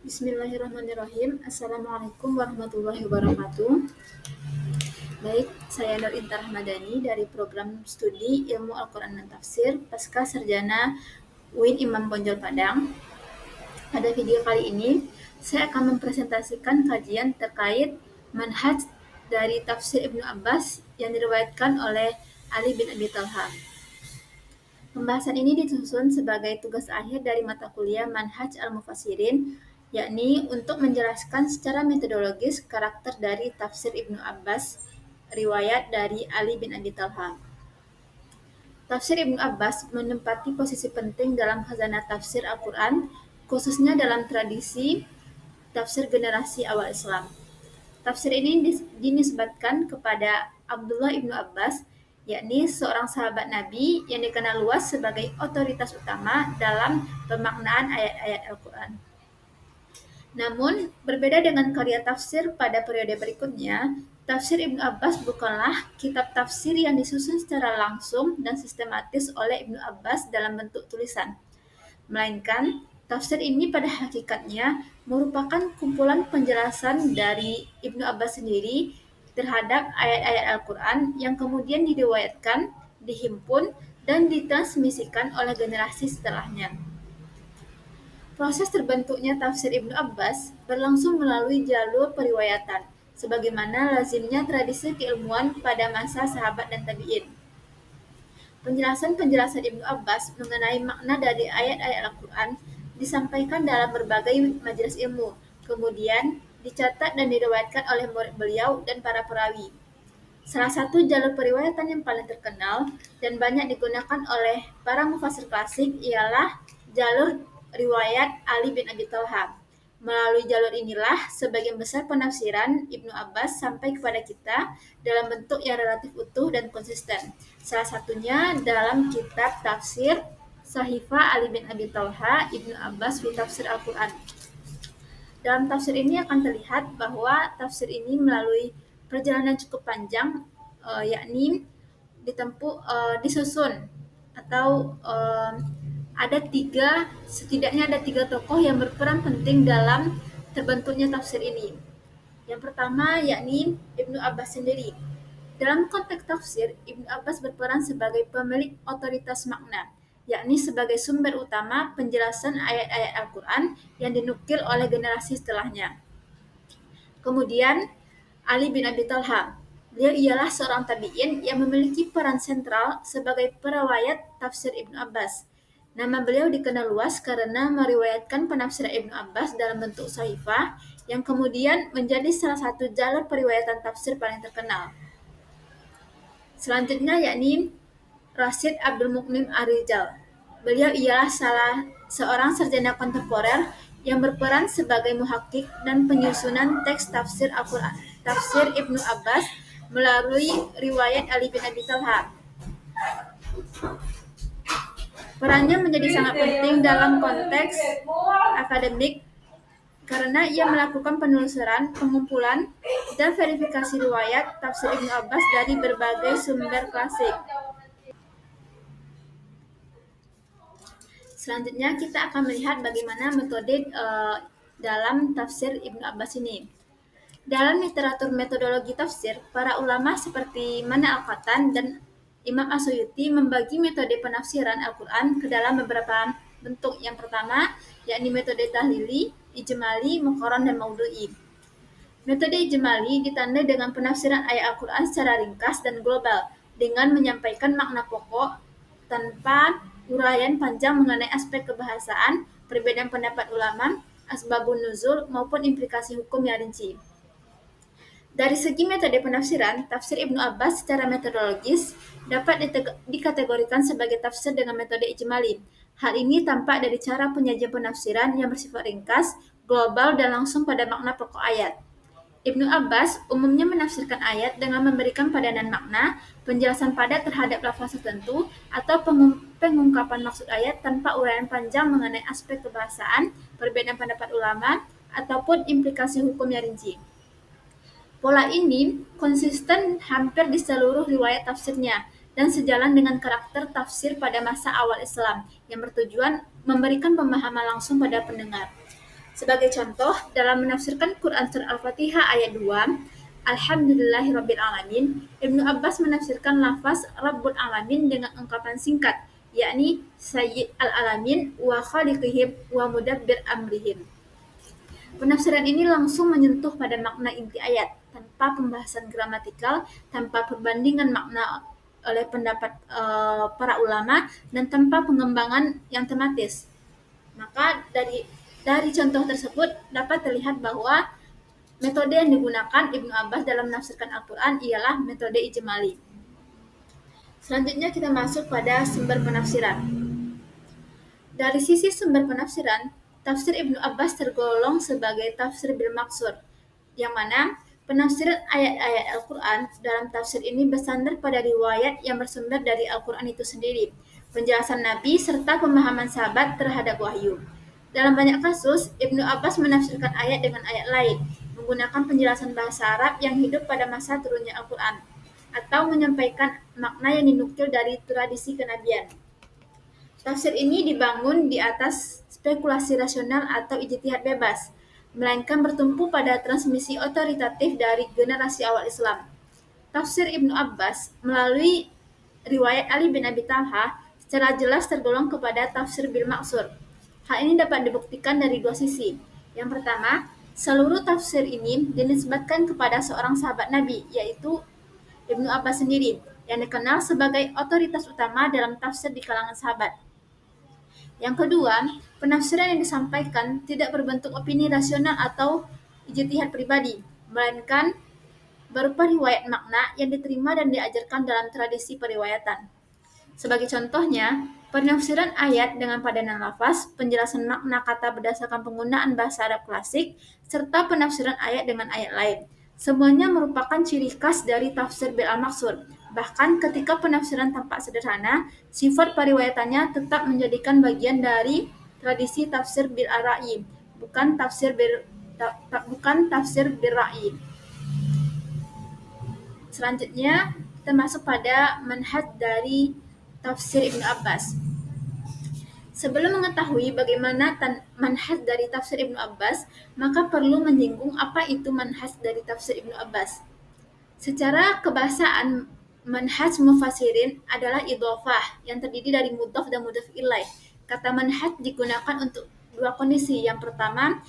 Bismillahirrahmanirrahim. Assalamualaikum warahmatullahi wabarakatuh. Baik, saya Nur Intar Rahmadani dari program studi Ilmu Al-Quran dan Tafsir Pasca Sarjana UIN Imam Bonjol Padang. Pada video kali ini, saya akan mempresentasikan kajian terkait manhaj dari tafsir Ibnu Abbas yang diriwayatkan oleh Ali bin Abi Thalha. Pembahasan ini disusun sebagai tugas akhir dari mata kuliah Manhaj Al-Mufassirin, yakni untuk menjelaskan secara metodologis karakter dari tafsir Ibnu Abbas, riwayat dari Ali bin Abi Thalha. Tafsir Ibnu Abbas menempati posisi penting dalam khazanah tafsir Al-Quran, khususnya dalam tradisi tafsir generasi awal Islam. Tafsir ini dinisbatkan kepada Abdullah ibnu Abbas, yakni seorang sahabat Nabi yang dikenal luas sebagai otoritas utama dalam pemaknaan ayat-ayat Al-Quran. Namun, berbeda dengan karya tafsir pada periode berikutnya, tafsir Ibnu Abbas bukanlah kitab tafsir yang disusun secara langsung dan sistematis oleh Ibnu Abbas dalam bentuk tulisan, melainkan tafsir ini pada hakikatnya merupakan kumpulan penjelasan dari Ibnu Abbas sendiri terhadap ayat-ayat Al-Quran yang kemudian diriwayatkan, dihimpun, dan ditransmisikan oleh generasi setelahnya. Proses terbentuknya tafsir Ibnu Abbas berlangsung melalui jalur periwayatan, sebagaimana lazimnya tradisi keilmuan pada masa sahabat dan tabi'in. Penjelasan-penjelasan Ibnu Abbas mengenai makna dari ayat-ayat Al-Quran disampaikan dalam berbagai majelis ilmu, kemudian dicatat dan diriwayatkan oleh murid beliau dan para perawi. Salah satu jalur periwayatan yang paling terkenal dan banyak digunakan oleh para mufassir klasik ialah jalur riwayat Ali bin Abi Thalha. Melalui jalur inilah sebagian besar penafsiran Ibnu Abbas sampai kepada kita dalam bentuk yang relatif utuh dan konsisten. Salah satunya dalam kitab tafsir Sahifah Ali bin Abi Thalha Ibnu Abbas fi Tafsir Al-Quran. Dalam tafsir ini akan terlihat bahwa tafsir ini melalui perjalanan cukup panjang, yakni disusun atau setidaknya ada tiga tokoh yang berperan penting dalam terbentuknya tafsir ini. Yang pertama yakni Ibnu Abbas sendiri. Dalam konteks tafsir, Ibnu Abbas berperan sebagai pemilik otoritas makna, yakni sebagai sumber utama penjelasan ayat-ayat Al-Quran yang dinukil oleh generasi setelahnya. Kemudian, Ali bin Abi Thalha. Beliau ialah seorang tabi'in yang memiliki peran sentral sebagai perawayat tafsir Ibnu Abbas. Nama beliau dikenal luas karena meriwayatkan penafsiran Ibnu Abbas dalam bentuk sahifah yang kemudian menjadi salah satu jalur periwayatan tafsir paling terkenal. Selanjutnya yakni Rasyid Abdul Muqnim Ar-Rijal. Beliau ialah seorang sarjana kontemporer yang berperan sebagai muhakkik dan penyusunan teks tafsir Al-Quran, tafsir Ibnu Abbas melalui riwayat Ali bin Abi Thalha. Perannya menjadi sangat penting dalam konteks akademik karena ia melakukan penelusuran, pengumpulan, dan verifikasi riwayat tafsir Ibnu Abbas dari berbagai sumber klasik. Selanjutnya kita akan melihat bagaimana metode dalam tafsir Ibnu Abbas ini. Dalam literatur metodologi tafsir, para ulama seperti Mana Al-Qatan dan Imam As-Suyuti membagi metode penafsiran Al-Quran ke dalam beberapa bentuk. Yang pertama, yakni metode tahlili, ijmali, muqarran, dan maudhu'i. Metode ijmali ditandai dengan penafsiran ayat Al-Quran secara ringkas dan global, dengan menyampaikan makna pokok tanpa uraian panjang mengenai aspek kebahasaan, perbedaan pendapat ulama, asbabun nuzul, maupun implikasi hukum yang rinci. Dari segi metode penafsiran, tafsir Ibnu Abbas secara metodologis dapat dikategorikan sebagai tafsir dengan metode ijmali. Hal ini tampak dari cara penyajian penafsiran yang bersifat ringkas, global, dan langsung pada makna pokok ayat. Ibnu Abbas umumnya menafsirkan ayat dengan memberikan padanan makna, penjelasan padat terhadap lafaz tertentu, atau pengungkapan maksud ayat tanpa uraian panjang mengenai aspek kebahasaan, perbedaan pendapat ulama, ataupun implikasi hukum yang rinci. Pola ini konsisten hampir di seluruh riwayat tafsirnya dan sejalan dengan karakter tafsir pada masa awal Islam yang bertujuan memberikan pemahaman langsung pada pendengar. Sebagai contoh, dalam menafsirkan Quran Surah Al-Fatihah ayat 2, Alhamdulillahirabbil alamin, Ibnu Abbas menafsirkan lafaz Rabbul Alamin dengan ungkapan singkat, yakni Sayyid al-Alamin wa khaliqihim wa mudabbir amrihim. Penafsiran ini langsung menyentuh pada makna inti ayat, tanpa pembahasan gramatikal, tanpa perbandingan makna oleh pendapat para ulama, dan tanpa pengembangan yang tematis. Maka dari contoh tersebut dapat terlihat bahwa metode yang digunakan Ibnu Abbas dalam menafsirkan Al-Quran ialah metode ijmali. Selanjutnya kita masuk pada sumber penafsiran. Dari sisi sumber penafsiran, tafsir Ibnu Abbas tergolong sebagai tafsir bil maksur, yang mana penafsiran ayat-ayat Al-Quran dalam tafsir ini bersandar pada riwayat yang bersumber dari Al-Quran itu sendiri, penjelasan Nabi, serta pemahaman sahabat terhadap wahyu. Dalam banyak kasus, Ibnu Abbas menafsirkan ayat dengan ayat lain, menggunakan penjelasan bahasa Arab yang hidup pada masa turunnya Al-Quran, atau menyampaikan makna yang dinukil dari tradisi kenabian. Tafsir ini dibangun di atas spekulasi rasional atau ijtihad bebas, melainkan bertumpu pada transmisi otoritatif dari generasi awal Islam. Tafsir Ibnu Abbas melalui riwayat Ali bin Abi Thalha secara jelas tergolong kepada tafsir bil maksur. Hal ini dapat dibuktikan dari dua sisi. Yang pertama, seluruh tafsir ini dinisbatkan kepada seorang sahabat Nabi, yaitu Ibnu Abbas sendiri, yang dikenal sebagai otoritas utama dalam tafsir di kalangan sahabat. Yang kedua, penafsiran yang disampaikan tidak berbentuk opini rasional atau ijtihad pribadi, melainkan berupa riwayat makna yang diterima dan diajarkan dalam tradisi periwayatan. Sebagai contohnya, penafsiran ayat dengan padanan lafaz, penjelasan makna kata berdasarkan penggunaan bahasa Arab klasik, serta penafsiran ayat dengan ayat lain. Semuanya merupakan ciri khas dari tafsir bil al-maksur. Bahkan ketika penafsiran tampak sederhana, sifat periwayatannya tetap menjadikan bagian dari tradisi tafsir bil ar-ra'yi, bukan tafsir bil ra'yi. Selanjutnya, kita masuk pada manhaj dari tafsir Ibnu Abbas. Sebelum mengetahui bagaimana manhaj dari tafsir Ibnu Abbas, maka perlu menyinggung apa itu manhaj dari tafsir Ibnu Abbas. Secara kebahasaan, manhaj mufassirin adalah idhofah yang terdiri dari mudhaf dan mudhaf ilaih. Kata manhaj digunakan untuk dua kondisi. Yang pertama,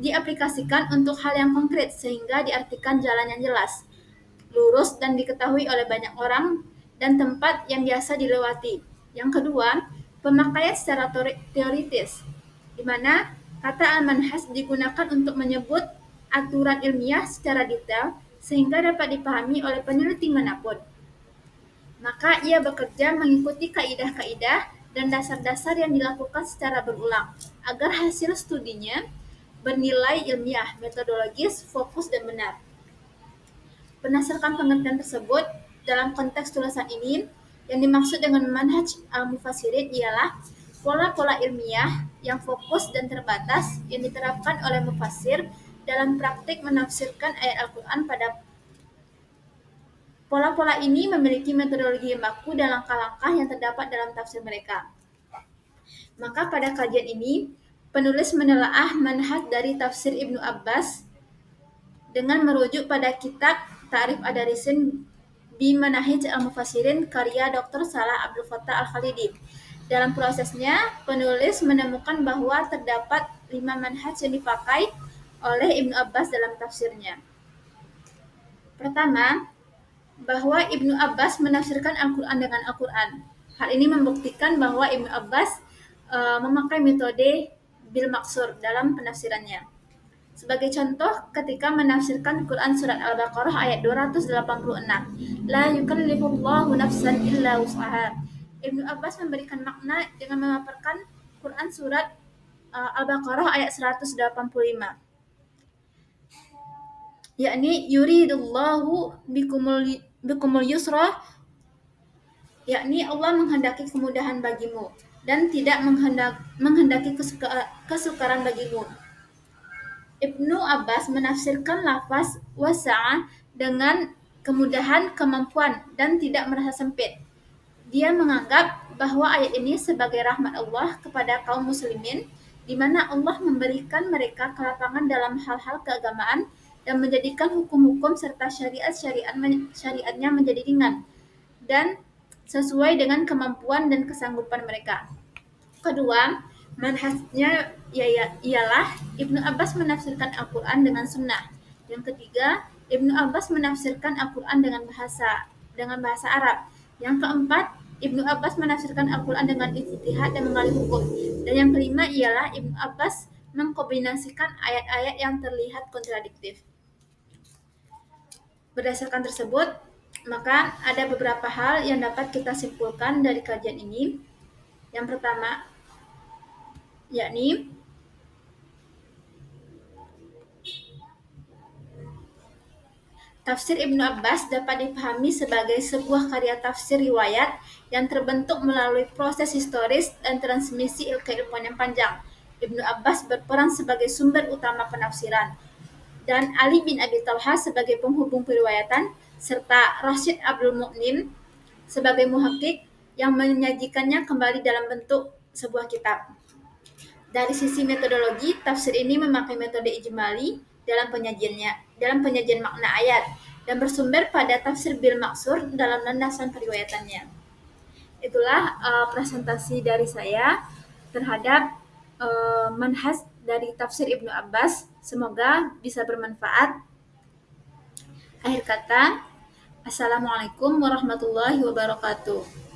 diaplikasikan untuk hal yang konkret sehingga diartikan jalan yang jelas, lurus dan diketahui oleh banyak orang dan tempat yang biasa dilewati. Yang kedua, pemakaian secara teoritis, di mana kata al-manhaj digunakan untuk menyebut aturan ilmiah secara detail sehingga dapat dipahami oleh peneliti manapun. Maka ia bekerja mengikuti kaidah-kaidah dan dasar-dasar yang dilakukan secara berulang agar hasil studinya bernilai ilmiah, metodologis, fokus, dan benar. Berdasarkan pengertian tersebut, dalam konteks tulisan ini, yang dimaksud dengan manhaj al-mufassirin ialah pola-pola ilmiah yang fokus dan terbatas yang diterapkan oleh mufassir dalam praktik menafsirkan ayat Al-Quran. Pada pola-pola ini memiliki metodologi yang baku dan langkah-langkah yang terdapat dalam tafsir mereka. Maka pada kajian ini, penulis menelaah manhaj dari tafsir Ibnu Abbas dengan merujuk pada kitab Ta'rif Ad-Darisin bi Manahij al-Mufassirin karya Dr. Salah Abdul Fattah Al-Khalidi. Dalam prosesnya, penulis menemukan bahwa terdapat 5 manhaj yang dipakai oleh Ibnu Abbas dalam tafsirnya. Pertama, bahwa Ibnu Abbas menafsirkan Al-Quran dengan Al-Quran. Hal ini membuktikan bahwa Ibnu Abbas memakai metode bil maksur dalam penafsirannya. Sebagai contoh, ketika menafsirkan Quran surat Al-Baqarah ayat 286, La yukallifullahu nafsan illa wus'aha. Ibnu Abbas memberikan makna dengan memaparkan Quran surat Al-Baqarah ayat 185, yakni yuridullahu bikumul yusra, yakni Allah menghendaki kemudahan bagimu dan tidak menghendaki kesukaran bagimu. Ibnu Abbas menafsirkan lafaz wasa'a dengan kemudahan, kemampuan, dan tidak merasa sempit. Dia menganggap bahwa ayat ini sebagai rahmat Allah kepada kaum muslimin di mana Allah memberikan mereka kelapangan dalam hal-hal keagamaan dan menjadikan hukum-hukum serta syariatnya menjadi ringan dan sesuai dengan kemampuan dan kesanggupan mereka. Kedua, manhajnya ialah Ibnu Abbas menafsirkan Al-Quran dengan sunnah. Yang ketiga, Ibnu Abbas menafsirkan Al-Quran dengan bahasa Arab. Yang keempat, Ibnu Abbas menafsirkan Al-Quran dengan ijtihad dan mengalih hukum. Dan yang kelima ialah Ibnu Abbas mengkombinasikan ayat-ayat yang terlihat kontradiktif. Berdasarkan tersebut, maka ada beberapa hal yang dapat kita simpulkan dari kajian ini. Yang pertama, yakni tafsir Ibnu Abbas dapat dipahami sebagai sebuah karya tafsir riwayat yang terbentuk melalui proses historis dan transmisi keilmuan yang panjang. Ibnu Abbas berperan sebagai sumber utama penafsiran, dan Ali bin Abi Thalha sebagai penghubung periwayatan, serta Rashid Abdul Mu'nim sebagai muhakkik yang menyajikannya kembali dalam bentuk sebuah kitab. Dari sisi metodologi, tafsir ini memakai metode ijmali dalam penyajian makna ayat dan bersumber pada tafsir bil maksur dalam landasan periwayatannya. Itulah presentasi dari saya terhadap manhaj dari tafsir Ibnu Abbas. Semoga bisa bermanfaat. Akhir kata, Assalamualaikum warahmatullahi wabarakatuh.